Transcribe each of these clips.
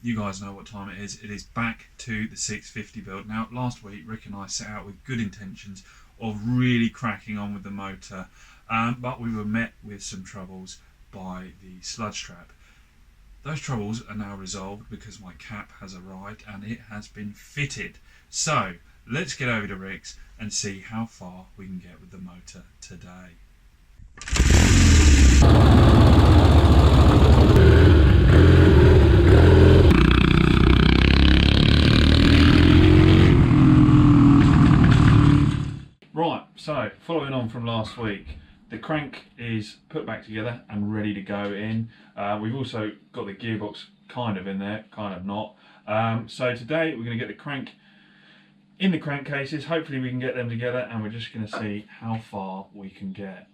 you guys know what time it is. It is back to the 650 build. Now, last week, Rick and I set out with good intentions of really cracking on with the motor, but we were met with some troubles by the sludge trap. Those troubles are now resolved because my cap has arrived and it has been fitted. So, let's get over to Rick's and see how far we can get with the motor today. Right, so following on from last week, the crank is put back together and ready to go in. We've also got the gearbox kind of in there, kind of not. So today we're going to get the crank in the crankcases. Hopefully we can get them together and we're just going to see how far we can get.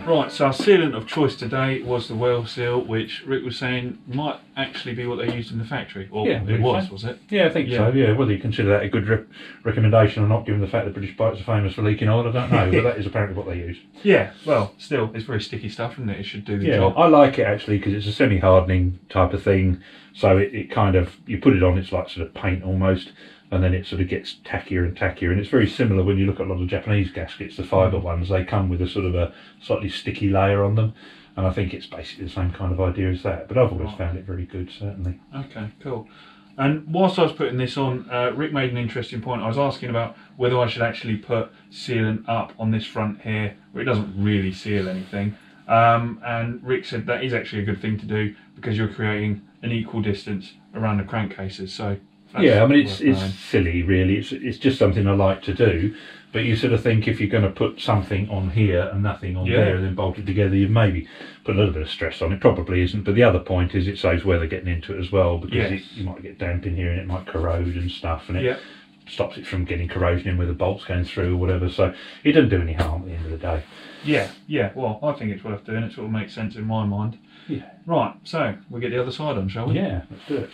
Right, so our sealant of choice today was the wheel seal, which Rick was saying might actually be what they used in the factory. Or yeah, it was it? Yeah, I think so, yeah. Whether you consider that a good recommendation or not, given the fact that British bikes are famous for leaking oil, I don't know, but that is apparently what they use. Yeah, well, still, it's very sticky stuff, isn't it? It should do the job. I like it actually because it's a semi-hardening type of thing, so it kind of, you put it on, it's like sort of paint almost, and then it sort of gets tackier and tackier, and it's very similar when you look at a lot of Japanese gaskets, the fibre ones, they come with a sort of a slightly sticky layer on them, and I think it's basically the same kind of idea as that, but I've always found it very good, certainly. Okay, cool. And whilst I was putting this on, Rick made an interesting point. I was asking about whether I should actually put sealant up on this front here, where it doesn't really seal anything, and Rick said that is actually a good thing to do because you're creating an equal distance around the crankcases, so yeah, I mean, it's silly, really. It's just something I like to do. But you sort of think if you're going to put something on here and nothing on there and then bolt it together, you've maybe put a little bit of stress on it. Probably isn't. But the other point is it saves weather getting into it as well, because you might get damp in here and it might corrode and stuff, and it stops it from getting corrosion in where the bolts going through or whatever. So it doesn't do any harm at the end of the day. Yeah. Well, I think it's worth doing. It sort of makes sense in my mind. Yeah. Right. So we'll get the other side on, shall we? Yeah. Let's do it.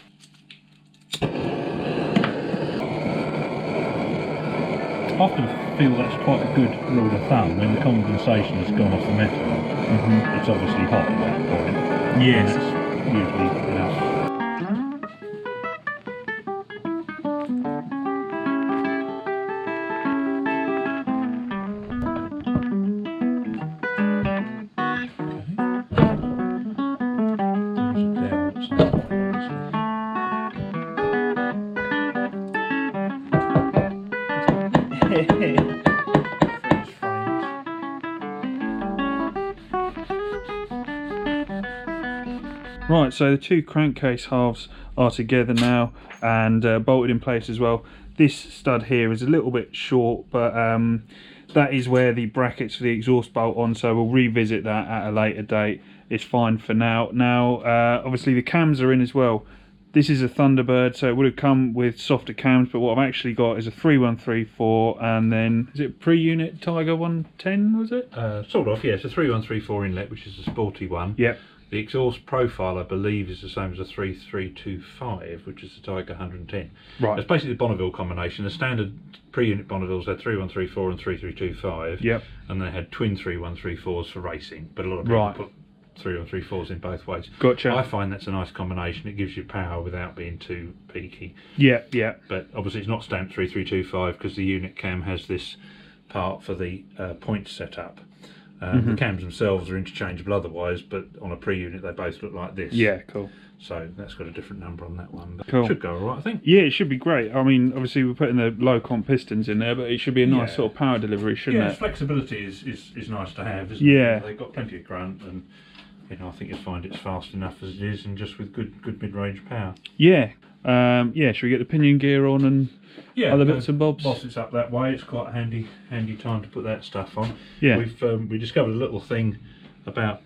I often feel that's quite a good rule of thumb. When the condensation has gone off the metal, it's obviously hot at that point. Yes. That's usually enough. Right, so the two crankcase halves are together now and bolted in place as well. This stud here is a little bit short, but that is where the brackets for the exhaust bolt on, so we'll revisit that at a later date. It's fine for now. Now, obviously the cams are in as well. This is a Thunderbird, so it would have come with softer cams, but what I've actually got is a 3134, and then, is it pre-unit Tiger 110, was it? Sort of, yeah. It's a 3134 inlet, which is a sporty one. Yep. The exhaust profile, I believe, is the same as a 3325, which is the Tiger 110. Right. It's basically the Bonneville combination. The standard pre-unit Bonnevilles had 3134 and 3325. Yep. And they had twin 3134s for racing, but a lot of people put 3134s in both ways. Gotcha. I find that's a nice combination. It gives you power without being too peaky. Yeah. But obviously it's not stamped 3325 because the unit cam has this part for the point setup. The cams themselves are interchangeable otherwise, but on a pre-unit they both look like this. Yeah, cool. So that's got a different number on that one, but cool. It should go alright, I think. Yeah, it should be great. I mean, obviously we're putting the low comp pistons in there, but it should be a nice sort of power delivery, shouldn't it? Yeah, flexibility is nice to have, isn't it? They've got plenty of grunt, and I think you'll find it's fast enough as it is, and just with good mid-range power. Yeah. Should we get the pinion gear on and other bits and bobs? Whilst it's up that way, it's quite a handy time to put that stuff on. Yeah. We discovered a little thing about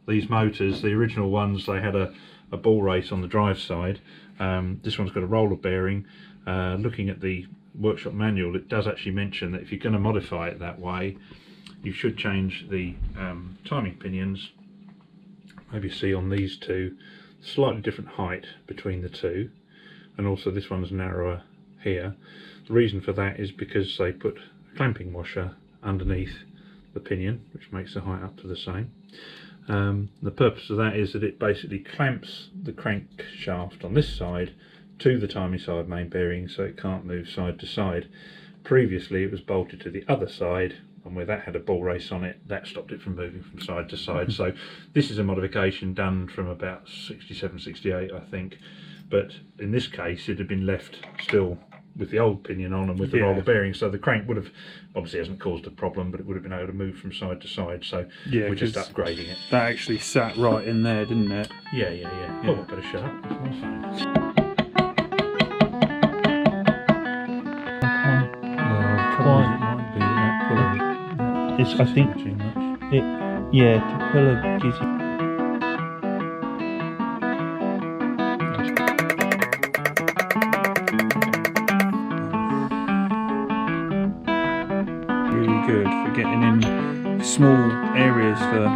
these motors. The original ones, they had a a ball race on the drive side. This one's got a roller bearing. Looking at the workshop manual, it does actually mention that if you're going to modify it that way, you should change the timing pinions. Maybe see on these two, slightly different height between the two, and also this one's narrower here. The reason for that is because they put a clamping washer underneath the pinion, which makes the height up to the same. The purpose of that is that it basically clamps the crankshaft on this side to the timing side main bearing, so it can't move side to side. Previously it was bolted to the other side, and where that had a ball race on it, that stopped it from moving from side to side. So this is a modification done from about 67, 68 I think, but in this case it had been left still with the old pinion on and with the roller bearing, so the crank would have, obviously hasn't caused a problem, but it would have been able to move from side to side, so we're just upgrading it. That actually sat right in there, didn't it? Yeah. Oh, I better shut up. There's more phone. I think too much. To pull a gives you. Really good for getting in small areas for.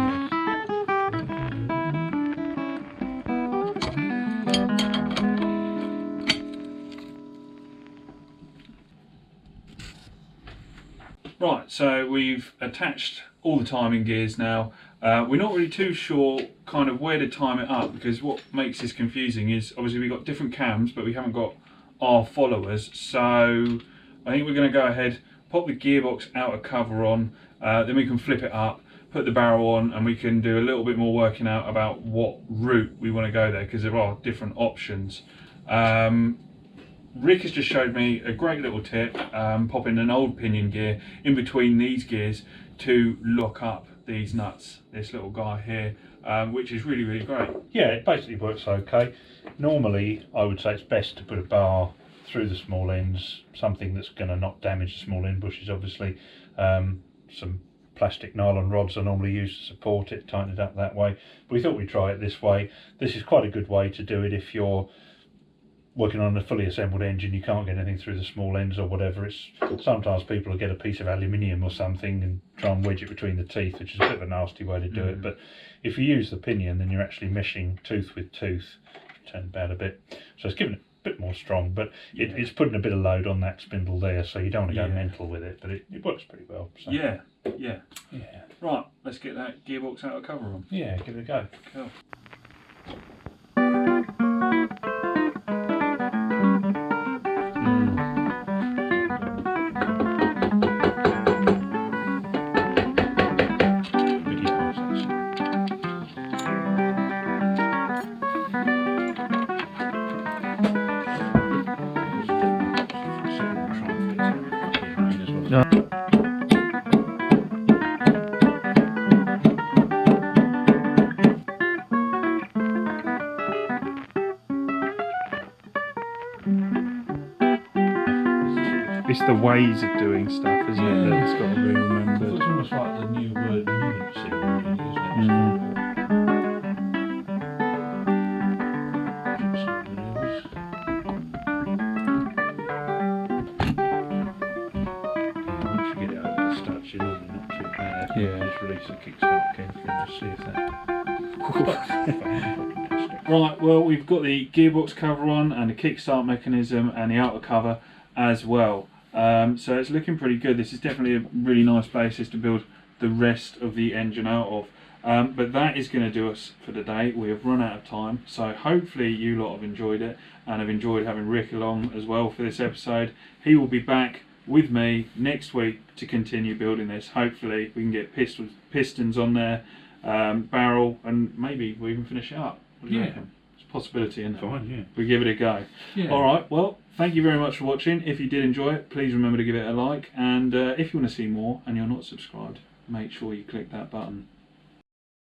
Right, so we've attached all the timing gears now. We're not really too sure kind of where to time it up, because what makes this confusing is obviously we've got different cams, but we haven't got our followers. So I think we're going to go ahead, pop the gearbox outer cover on, then we can flip it up, put the barrel on, and we can do a little bit more working out about what route we want to go there, because there are different options. Rick has just showed me a great little tip, popping an old pinion gear in between these gears to lock up these nuts, this little guy here, which is really, really great. Yeah, it basically works okay. Normally I would say it's best to put a bar through the small ends, something that's going to not damage the small end bushes obviously. Some plastic nylon rods are normally used to support it, tighten it up that way. But we thought we'd try it this way. This is quite a good way to do it if you're working on a fully assembled engine, you can't get anything through the small ends or whatever. It's sometimes people will get a piece of aluminium or something and try and wedge it between the teeth, which is a bit of a nasty way to do it. But if you use the pinion, then you're actually meshing tooth with tooth. Turn it about a bit, so it's giving it a bit more strong, but it's putting a bit of load on that spindle there, so you don't want to go mental with it, but it works pretty well. So. Yeah. Right, let's get that gearbox out of cover on. Yeah, give it a go. Cool. It's the ways of doing stuff, isn't it, that's got to be remembered. It's almost like the new word nuancy, really, isn't Once you get it over the studs, you normally not too bad. Just release the kickstart again and just see if that... Right, well, we've got the gearbox cover on and the kickstart mechanism and the outer cover as well. So it's looking pretty good. This is definitely a really nice basis to build the rest of the engine out of. But that is going to do us for today. We have run out of time, so hopefully you lot have enjoyed it and have enjoyed having Rick along as well for this episode. He will be back with me next week to continue building this. Hopefully we can get pistons on there, barrel, and maybe we even finish it up. What do you reckon? It's a possibility, isn't it? Fine, We give it a go. Alright, well, thank you very much for watching. If you did enjoy it, please remember to give it a like, and if you want to see more and you're not subscribed, make sure you click that button.